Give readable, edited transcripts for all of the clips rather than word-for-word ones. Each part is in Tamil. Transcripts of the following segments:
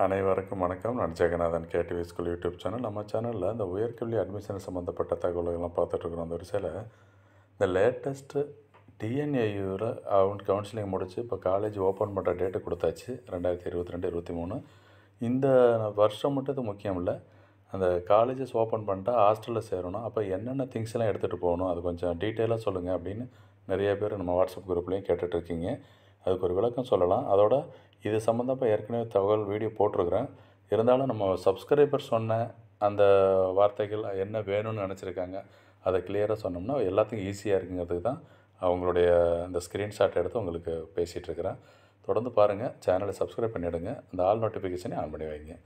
அனைவருக்கும் வணக்கம். நான் Jeganathan KTV school YouTube channel. நம்ம சேனலில் இந்த உயர்கல்வி அட்மிஷன் சம்மந்தப்பட்ட தகவல்கள்லாம் பார்த்துட்ருக்குறோம். அந்த வரிசையில் இந்த லேட்டஸ்ட்டு டிஎன்ஏயூவில் கவுன்சிலிங் முடித்து இப்போ காலேஜ் ஓப்பன் பண்ணுற டேட்டு கொடுத்தாச்சு. 2022, 23. இந்த வருஷம் மட்டும் இது முக்கியம் இல்லை. அந்த காலேஜஸ் ஓப்பன் பண்ணிட்டா ஹாஸ்டலில் சேரணும். அப்போ என்னென்ன திங்ஸ் எல்லாம் எடுத்துகிட்டு போகணும், அது கொஞ்சம் டீட்டெயிலாக சொல்லுங்கள் அப்படின்னு நிறைய பேர் நம்ம வாட்ஸ்அப் குரூப்லேயும் கேட்டுட்ருக்கீங்க. அதுக்கு ஒரு விளக்கம் சொல்லலாம். அதோட இது சம்மந்தமாக ஏற்கனவே தகவல் வீடியோ போட்டிருக்கிறேன். இருந்தாலும் நம்ம சப்ஸ்கிரைபர் சொன்ன அந்த வார்த்தைகள் என்ன வேணும்னு நினச்சிருக்காங்க, அதை கிளியராக சொன்னோம்னா எல்லாத்துக்கும் ஈஸியாக இருக்குங்கிறதுக்கு தான் அவங்களுடைய இந்த ஸ்க்ரீன்ஷாட் எடுத்து உங்களுக்கு பேசிகிட்ருக்கிறேன். தொடர்ந்து பாருங்கள். சேனலை சப்ஸ்கிரைப் பண்ணிவிடுங்க. அந்த ஆல் நோட்டிஃபிகேஷனை ஆன் பண்ணி வைங்க.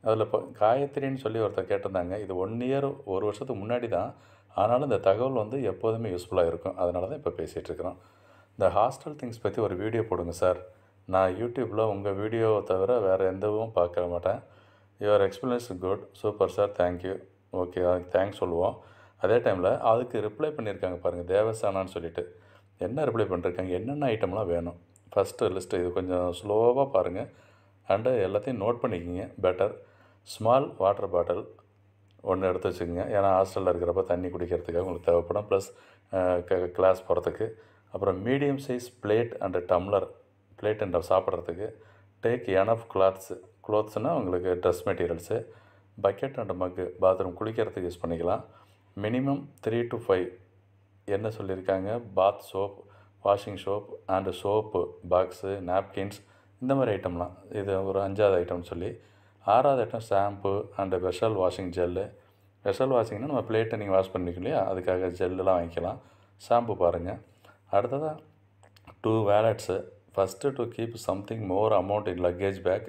அதில் இப்போ காயத்ரின்னு சொல்லி ஒருத்தர் கேட்டிருந்தாங்க. இது 1 இயர் 1 வருஷத்துக்கு முன்னாடி தான். ஆனாலும் இந்த தகவல் வந்து எப்போதுமே யூஸ்ஃபுல்லாக இருக்கும். அதனால தான் இப்போ பேசிகிட்ருக்குறோம். இந்த ஹாஸ்டல் திங்ஸ் பற்றி ஒரு வீடியோ போடுங்க சார். நான் யூடியூப்பில் உங்கள் வீடியோவை தவிர வேறு எந்தவும் பார்க்க மாட்டேன். Your experience good, super sir, thank you. Okay, அதுக்கு தேங்க்ஸ் சொல்லுவோம். அதே டைமில் அதுக்கு ரிப்ளை பண்ணியிருக்காங்க பாருங்கள், தேவசானான்னு சொல்லிவிட்டு. என்ன ரிப்ளை பண்ணிருக்காங்க, என்னென்ன ஐட்டம்லாம் வேணும், ஃபஸ்ட்டு லிஸ்ட்டு. இது கொஞ்சம் ஸ்லோவாக பாருங்கள் அண்டு எல்லாத்தையும் நோட் பண்ணிக்கிங்க. பெட்டர் ஸ்மால் வாட்டர் பாட்டில் ஒன்று எடுத்து வச்சுக்கோங்க. ஏன்னா ஹாஸ்டலில் இருக்கிறப்ப தண்ணி குடிக்கிறதுக்காக உங்களுக்கு தேவைப்படும். ப்ளஸ் கிளாஸ் போகிறதுக்கு. அப்புறம் medium size plate and tumbler, plate and சாப்பிட்றதுக்கு. டேக் எனஃப் க்ளாத்ஸ்னால் உங்களுக்கு dress materials. Bucket and mug bathroom குளிக்கிறதுக்கு யூஸ் பண்ணிக்கலாம். மினிமம் 3 to 5 என்ன சொல்லியிருக்காங்க, bath soap, washing soap and soap box, napkins, இந்த மாதிரி ஐட்டம்லாம். இது ஒரு 5வது ஐட்டம்னு சொல்லி. 6வது item shampoo and vessel washing gel. Vessel வாஷிங்னால் நம்ம பிளேட்டை நீங்கள் வாஷ் பண்ணிக்கணும் இல்லையா, அதுக்காக ஜெல்லுலாம் வாங்கிக்கலாம். ஷாம்பு பாருங்கள். அடுத்ததாக 2 wallets. First to keep something more amount in luggage bag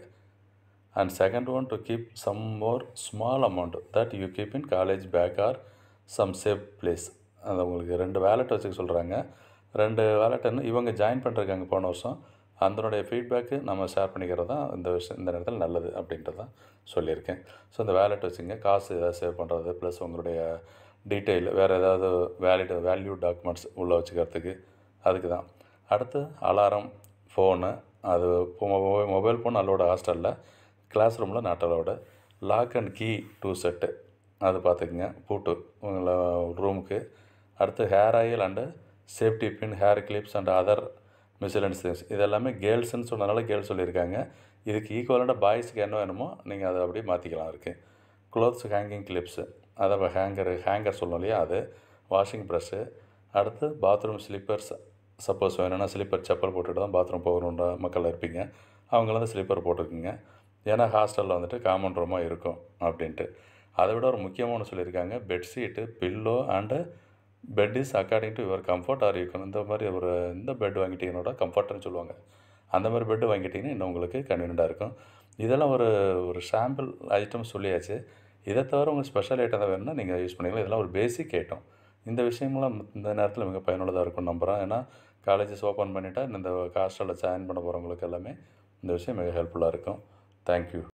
and second one to keep some more small amount that you keep in college bag or some safe place. அது உங்களுக்கு 2 வேலட் வச்சுக்க சொல்கிறாங்க. 2 வேலட்டுன்னு இவங்க ஜாயின் பண்ணிருக்காங்க போன வருஷம். அதனுடைய ஃபீட்பேக்கு நம்ம ஷேர் பண்ணிக்கிறது தான் இந்த நேரத்தில் நல்லது அப்படின்றது தான் சொல்லியிருக்கேன். ஸோ இந்த வேலட் வச்சுங்க. காசு ஏதாவது சேவ் பண்ணுறது, ப்ளஸ் உங்களுடைய டீட்டெயில் வேறு ஏதாவது வேல்யூ டாக்குமெண்ட்ஸ் உள்ளே வச்சுக்கிறதுக்கு, அதுக்கு தான். அடுத்து அலாரம், ஃபோனு. அது மொபைல் ஃபோன் அலோடு ஹாஸ்டலில், கிளாஸ் ரூமில் not allowed. Lock and key 2 set, அது பார்த்துக்குங்க. பூட்டு உங்களை ரூமுக்கு. அடுத்து hair oil and safety pin, hair clips and other miscellaneous things. இது எல்லாமே கேர்ள்ஸுன்னு சொன்னதுனால கேர்ள்ஸ் சொல்லியிருக்காங்க. இதுக்கு ஈக்குவலாக பாய்ஸுக்கு என்ன வேணுமோ நீங்கள் அதை அப்படியே மாற்றிக்கலாம். இருக்குது க்ளோத்ஸ் ஹேங்கிங் கிளிப்ஸு, அதை ஹேங்கர் சொல்லணும் இல்லையா, அது. Washing brush. அடுத்து பாத்ரூம் ஸ்லிப்பர்ஸ். சப்போஸ் வேணும்னா ஸ்லிப்பர், செப்பல் போட்டுட்டு தான் பாத்ரூம் போகணுன்ற மக்கள் இருப்பீங்க. அவங்களாம் அந்த ஸ்லிப்பர் போட்டுக்குங்க. ஏன்னா ஹாஸ்டலில் வந்துட்டு காமன் ரூமாக இருக்கும் அப்படின்ட்டு. அதை விட ஒரு முக்கியமான சொல்லியிருக்காங்க, bedsheet, pillow and bed is according to your comfort are you. இந்த மாதிரி இந்த பெட் வாங்கிட்டீங்கன்னோட கம்ஃபர்ட்னு சொல்லுவாங்க. அந்த மாதிரி பெட்டு வாங்கிட்டிங்கன்னா இன்னும் உங்களுக்கு கன்வீனியண்ட்டாக இருக்கும். இதெல்லாம் ஒரு சாம்பிள் ஐட்டம் சொல்லியாச்சு. இதை தவிர உங்களுக்கு ஸ்பெஷல் ஐட்டம் தான் வேணும்னா நீங்கள் யூஸ் பண்ணிக்கலாம். இதெல்லாம் ஒரு பேசிக் ஐட்டம். இந்த விஷயங்கள்லாம் இந்த நேரத்தில் மிக பயனுள்ளதாக இருக்கும்னு நம்புகிறேன். ஏன்னா காலேஜஸ் ஓப்பன் பண்ணிவிட்டா இந்த ஹாஸ்டலில் ஜாயின் பண்ண போகிறவங்களுக்கு எல்லாமே இந்த விஷயம் மிக ஹெல்ப்ஃபுல்லாக இருக்கும். தேங்க்யூ.